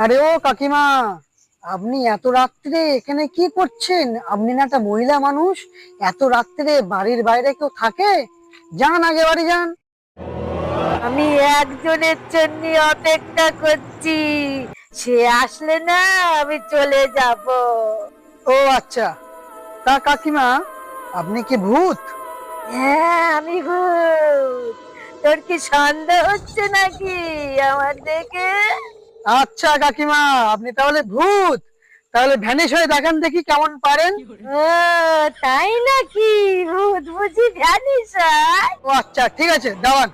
আরে ও কাকিমা, আপনি এত রাত্রে এখানে কি করছেন? আপনি না একটা মহিলা মানুষ, এত রাত্রে বাড়ির বাইরে কেউ থাকে? যান আগে বাড়ি যান। আমি একজনের জন্য অপেক্ষা করছি। সে আসলে না আমি চলে যাব। ও আচ্ছা, তা কাকিমা, আপনি কি ভূত? হ্যাঁ, আমি ভূত। তোর কি সন্দেহ হচ্ছে নাকি আমার দেখে? আচ্ছা কাকিমা, আপনি তাহলে ভূত। তাহলে ভ্যানিশ হয়ে দেখান দেখি কেমন পারেন। ও, তাই নাকি? ভূত বুঝি জানিস? ও আচ্ছা, ঠিক আছে, দাঁড়ান।